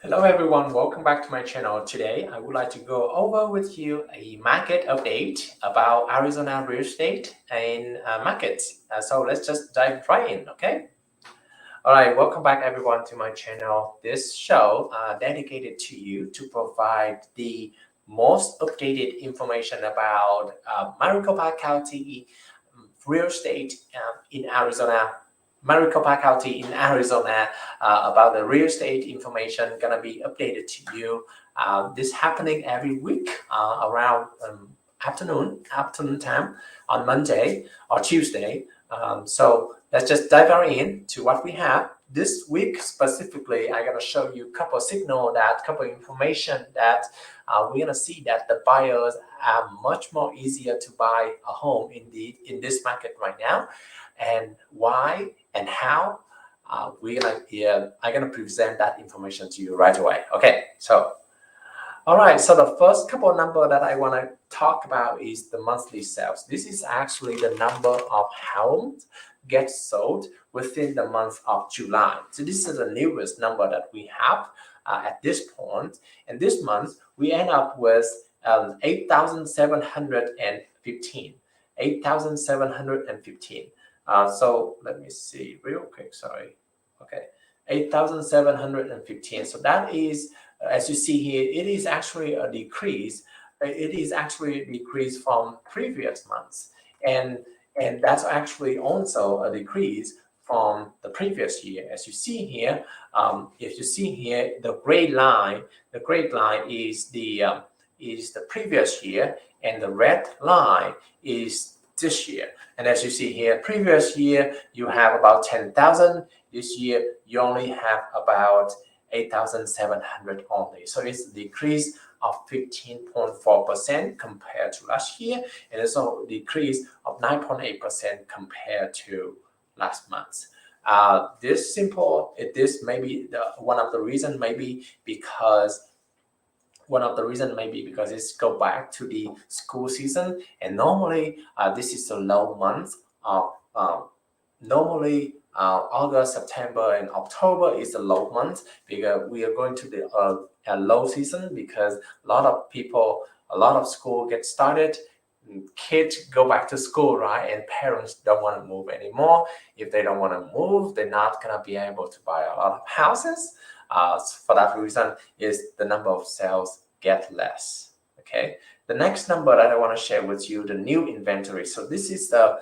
Hello everyone, welcome back to my channel. Today I would like to go over with you a market update about Arizona real estate and markets. So let's just dive right in, okay? All right, welcome back everyone to my channel. This show dedicated to you to provide the most updated information about Maricopa County real estate in Arizona. Maricopa County in Arizona about the real estate information gonna be updated to you. This happening every week around afternoon time on Monday or Tuesday. So let's just dive right in to what we have. This week specifically, I'm gonna show you a couple of couple information that we're gonna see that the buyers are much more easier to buy a home in this market right now, and why and how. I'm gonna present that information to you right away. Okay, so all right, so the first couple of number that I want to talk about is the monthly sales. This is actually the number of homes get sold within the month of July. So this is the newest number that we have at this point. And this month, we end up with 8,715. 8,715. So let me see real quick, sorry. Okay, 8,715. So that is, as you see here, it is actually a decrease. It is actually a decrease from previous months, and that's actually also a decrease from the previous year. As you see here, if you see here, the gray line is the previous year, and the red line is this year. And as you see here, previous year you have about 10,000. This year you only have about 8,700 only. So it's a decrease of 15.4% compared to last year, and also a decrease of 9.8% compared to last month. This may be one of the reasons, maybe because it's go back to the school season, and normally this is a low month of normally August, September, and October is a low month because we are going to the a low season, because a lot of school get started, kids go back to school, right? And parents don't want to move anymore. If they don't want to move, they're not gonna be able to buy a lot of houses. For that reason, is the number of sales get less. Okay. The next number that I want to share with you, the new inventory. So this is the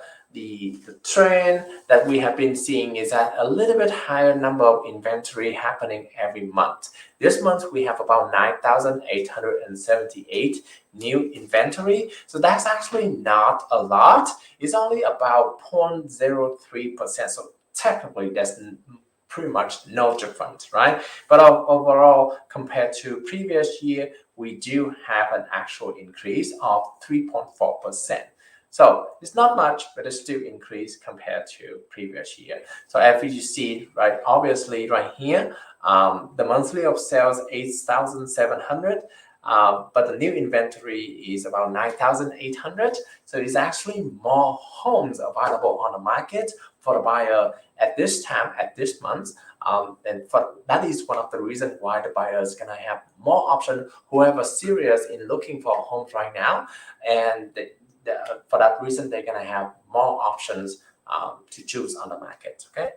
trend that we have been seeing, is that a little bit higher number of inventory happening every month. This month we have about 9,878 new inventory. So that's actually not a lot. It's only about 0.03%. So technically that's pretty much no difference, right? But overall, compared to previous year, we do have an actual increase of 3.4%. So it's not much, but it's still increase compared to previous year. So as you see, right, obviously right here, the monthly of sales 8,700, but the new inventory is about 9,800. So it's actually more homes available on the market for the buyer at this time, at this month. And that is one of the reasons why the buyer is gonna have more option. Whoever serious in looking for homes right now, and for that reason, they're gonna have more options to choose on the market. Okay.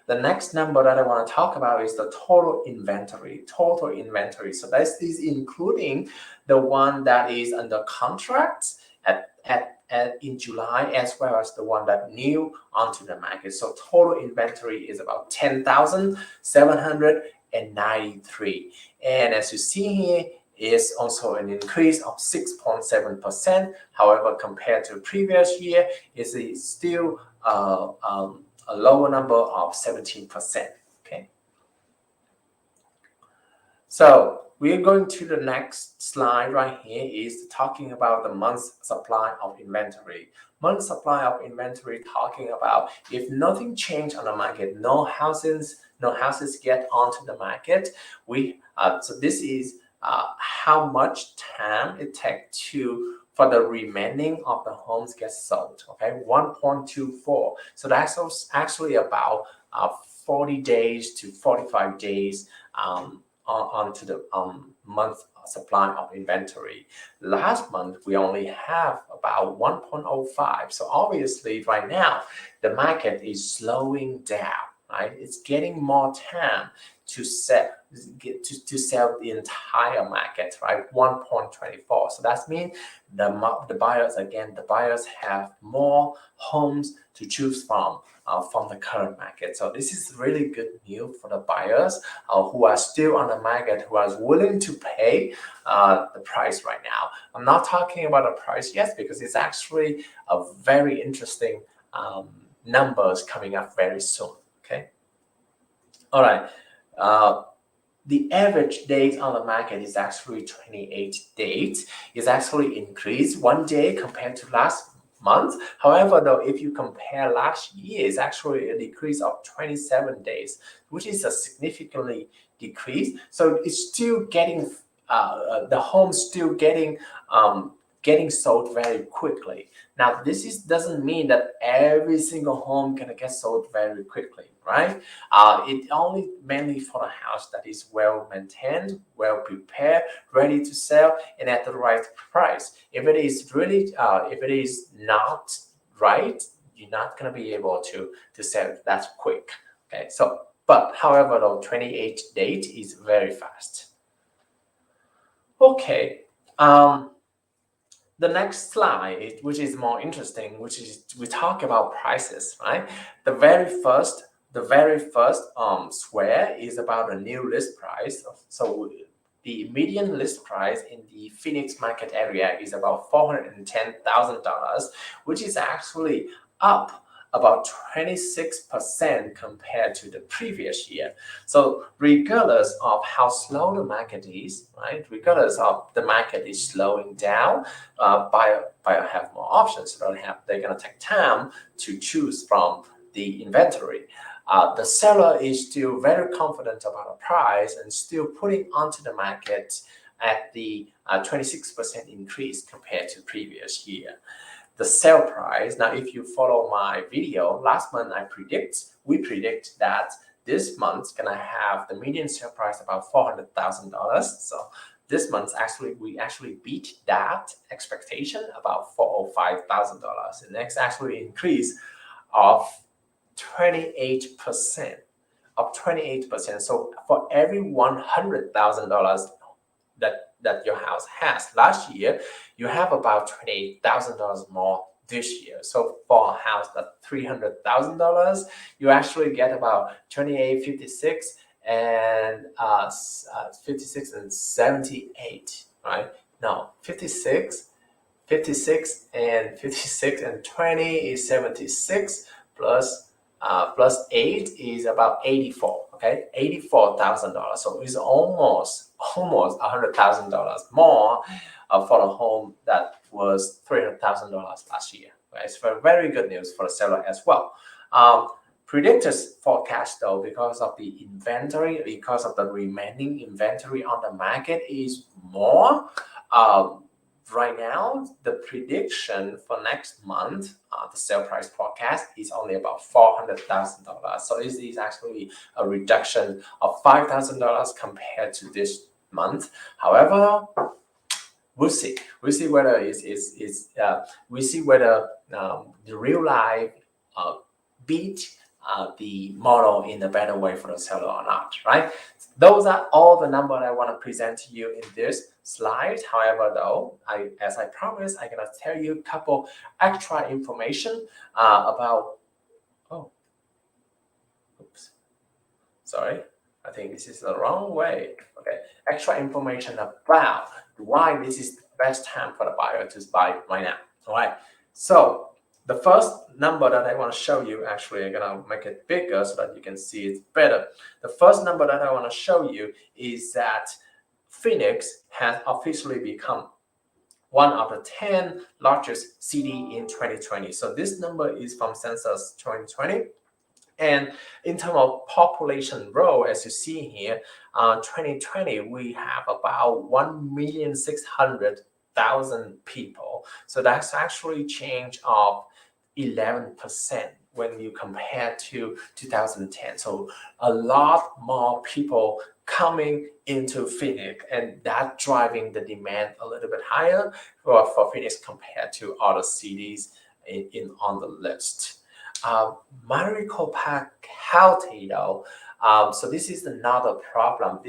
The next number that I want to talk about is the total inventory. Total inventory. So that is including the one that is under contract in July, as well as the one that new onto the market. So total inventory is about 10,793. And as you see here, is also an increase of 6.7%. However, compared to previous year, it is still a lower number of 17%. Okay. So we're going to the next slide right here, is talking about the month's supply of inventory. Month supply of inventory, talking about if nothing changed on the market, no houses get onto the market. So this is how much time it takes for the remaining of the homes get sold. Okay, 1.24. So that's actually about 40 days to 45 days onto the month supply of inventory. Last month, we only have about 1.05. So obviously, right now, the market is slowing down, right? It's getting more time to sell, to sell the entire market, right? 1.24. So that means the buyers have more homes to choose from the current market. So this is really good news for the buyers who are still on the market, who are willing to pay the price right now. I'm not talking about the price yet because it's actually a very interesting numbers coming up very soon. Okay. All right. The average days on the market is actually 28 days. It's actually increased 1 day compared to last month. However, though, if you compare last year, it's actually a decrease of 27 days, which is a significantly decrease. So it's still getting the homes still getting sold very quickly. Now, doesn't mean that every single home gonna get sold very quickly, right? It only mainly for the house that is well maintained, well prepared, ready to sell, and at the right price. If it is really, if it is not right, you're not gonna be able to sell it that quick. Okay, so but however, though, 28 days is very fast. Okay. The next slide, which is more interesting, which is we talk about prices, right? The very first square is about the new list price. So the median list price in the Phoenix market area is about $410,000, which is actually up about 26% compared to the previous year. So regardless of how slow the market is, right? Regardless of the market is slowing down, buyer have more options. They're gonna take time to choose from the inventory. The seller is still very confident about the price and still putting onto the market at the 26% increase compared to previous year. The sale price, now if you follow my video, last month we predict that this month's gonna have the median sale price about $400,000. So this month we actually beat that expectation about $405,000, and that's actually an increase of 28%. So for every $100,000 that your house has last year, you have about $28,000 more this year. So for a house that's $300,000, you actually get about 28, 56, and 56 and 78, right? No, 56 and 56 and 20 is 76 plus 8 is about 84. Okay, $84,000. So it's almost $100,000 more for a home that was $300,000 last year. Right? It's very good news for the seller as well. Predictors forecast, though, because of the inventory, because of the remaining inventory on the market is more. Right now, the prediction for next month, the sale price forecast is only about $400,000. So it is actually a reduction of $5,000 compared to this month. However, we'll see. We'll see whether the real life beat the model in a better way for the seller or not, right? Those are all the numbers I want to present to you in this slide. However, though, as I promised, I'm gonna tell you a couple extra information about. Oh, oops, sorry. I think this is the wrong way. Okay, extra information about why this is the best time for the buyer to buy right now. All right. So the first number that I want to show you, actually, I'm gonna make it bigger so that you can see it better. The first number that I want to show you is that Phoenix has officially become one of the 10 largest city in 2020. So this number is from Census 2020. And in terms of population growth, as you see here, 2020, we have about 1,600,000 people. So that's actually a change of 11%. when you compare to 2010. So a lot more people coming into Phoenix, and that driving the demand a little bit higher for Phoenix compared to other cities on the list. Maricopa County, though, so this is another problem.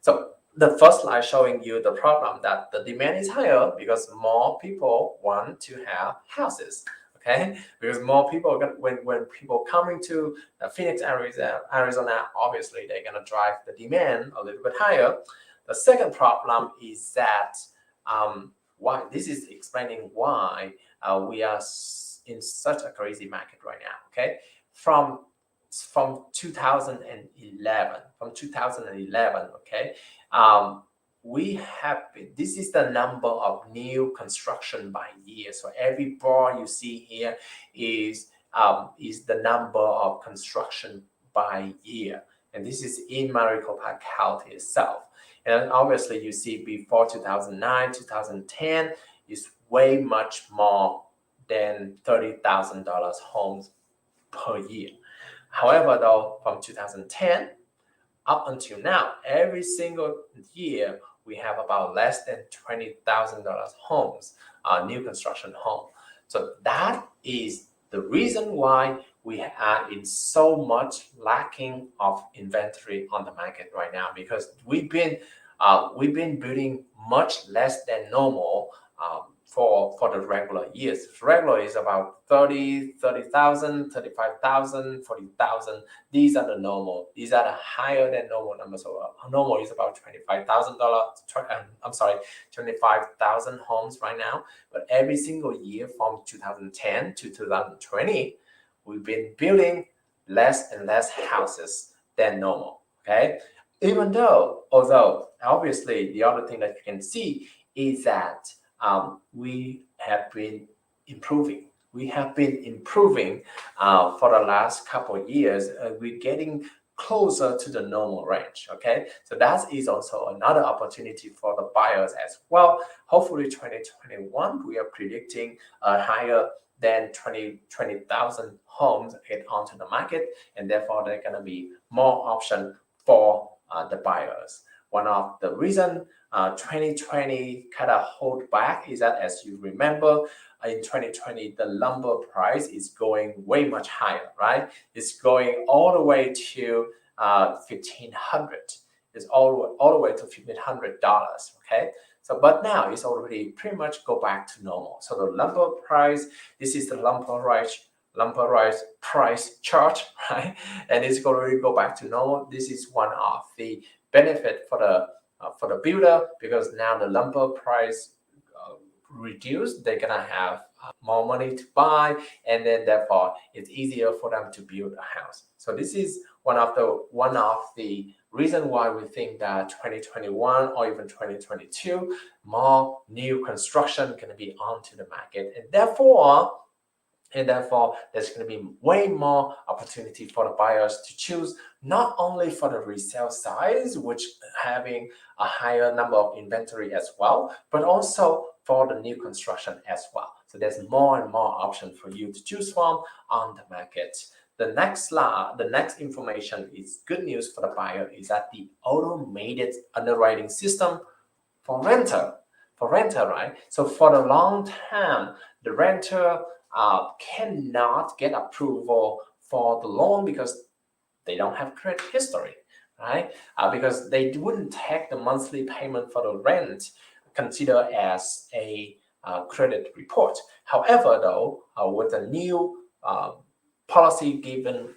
So the first slide showing you the problem that the demand is higher because more people want to have houses. Okay, because more people when people coming to Phoenix, Arizona, obviously they're gonna drive the demand a little bit higher. The second problem is that why this is explaining why we are in such a crazy market right now. Okay, from 2011, okay, we have been, this is the number of new construction by year. So every bar you see here is the number of construction by year, and this is in Maricopa County itself. And obviously you see before 2009, 2010 is way much more than $30,000 homes per year. However, though, from 2010 up until now, every single year we have about less than $20,000 homes, new construction home. So that is the reason why we are in so much lacking of inventory on the market right now, because we've been building much less than normal for the regular years. Regular is about 30,000, 35,000, 40,000. These are the normal. These are the higher than normal numbers. So normal is about $25,000 homes right now. But every single year from 2010 to 2020, we've been building less and less houses than normal. Okay, although obviously the other thing that you can see is that we have been improving. We have been improving for the last couple of years. We're getting closer to the normal range. Okay, so that is also another opportunity for the buyers as well. Hopefully, 2021 we are predicting a higher than 20,000 homes get onto the market, and therefore there are going to be more option for the buyers. One of the reason 2020 kind of hold back is that, as you remember, in 2020 the lumber price is going way much higher, right? It's going all the way to $1,500. It's all the way to $1,500. Okay, so but now it's already pretty much go back to normal. So the lumber price, this is the lumber price chart, right? And it's going to go back to normal. This is one of the benefit for the builder, because now the lumber price reduced, they're gonna have more money to buy, and then therefore it's easier for them to build a house. So this is one of the reason why we think that 2021 or even 2022 more new construction going to be onto the market, and therefore there's going to be way more opportunity for the buyers to choose, not only for the resale size, which having a higher number of inventory as well, but also for the new construction as well. So there's more and more option for you to choose from on the market. The next information is good news for the buyer, is that the automated underwriting system for renter, right? So for the long term, the renter cannot get approval for the loan because they don't have credit history, right? Because they wouldn't take the monthly payment for the rent considered as a credit report. However, though, with the new policy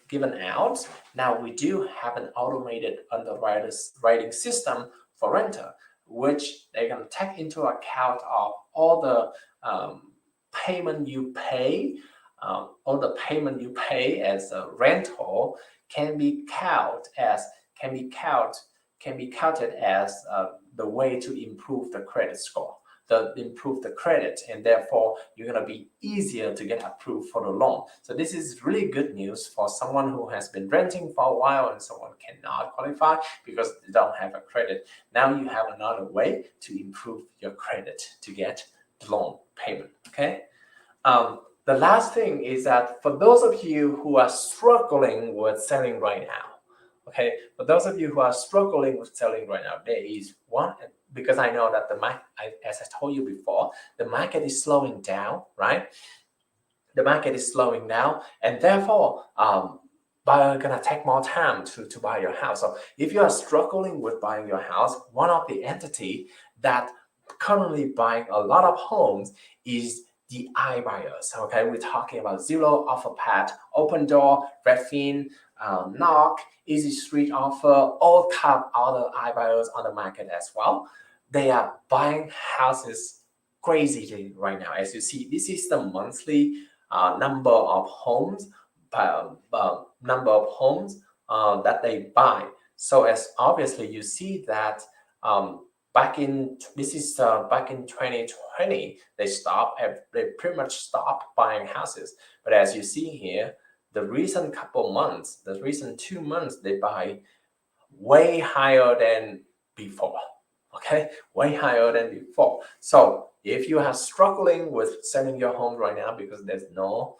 given out, now we do have an automated underwriting system for renter, which they can take into account of all the payment you pay. All the payment you pay as a rental can be counted as the way to improve the credit score, improve the credit, and therefore you're going to be easier to get approved for the loan. So this is really good news for someone who has been renting for a while and someone cannot qualify because they don't have a credit. Now you have another way to improve your credit to get the loan payment. Okay. The last thing is that for those of you who are struggling with selling right now, okay, for those of you who are struggling with selling right now, there is one, because I know that the market, as I told you before, the market is slowing down, right? The market is slowing down, and therefore, buyer gonna take more time to buy your house. So if you are struggling with buying your house, one of the entity that currently buying a lot of homes is the iBuyers. Okay, we're talking about Zillow, OfferPad, Open Door, Redfin, Knock, Easy Street Offer, all kind of other iBuyers on the market as well. They are buying houses crazily right now. As you see, this is the monthly number of homes that they buy. So as obviously you see that back in 2020 they pretty much stopped buying houses. But as you see here, the recent 2 months, they buy way higher than before. Okay, way higher than before. So if you are struggling with selling your home right now because there's not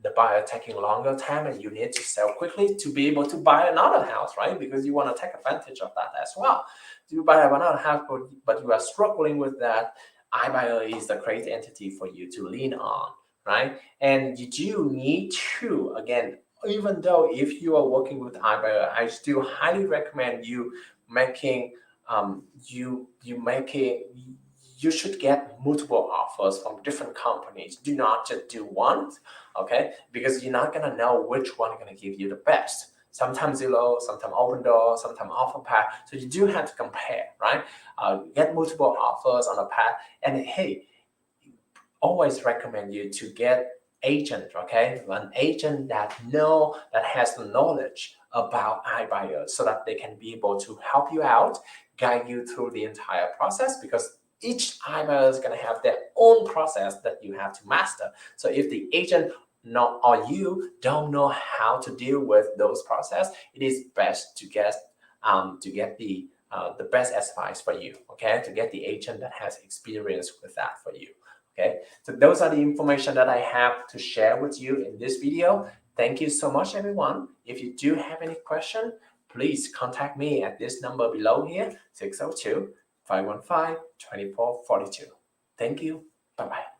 the buyer taking longer time and you need to sell quickly to be able to buy another house, right? Because you want to take advantage of that as well. You buy another house, but you are struggling with that. iBuyer is the great entity for you to lean on, right? And you do need to, again, even though if you are working with iBuyer, I still highly recommend you making you should get multiple offers from different companies. Do not just do one, okay? Because you're not gonna know which one is gonna give you the best. Sometimes Zillow, sometimes Open Door, sometimes OfferPad. So you do have to compare, right? Get multiple offers on a pad, and hey, always recommend you to get agent, okay? An agent that has the knowledge about iBuyers so that they can be able to help you out, guide you through the entire process, because each iBuyer is going to have their own process that you have to master. So if the agent or you don't know how to deal with those process, it is best to get the best advice for you, okay? To get the agent that has experience with that for you. Okay, so those are the information that I have to share with you in this video. Thank you so much, everyone. If you do have any question, please contact me at this number below here, 602-515-2442. Thank you. Bye-bye.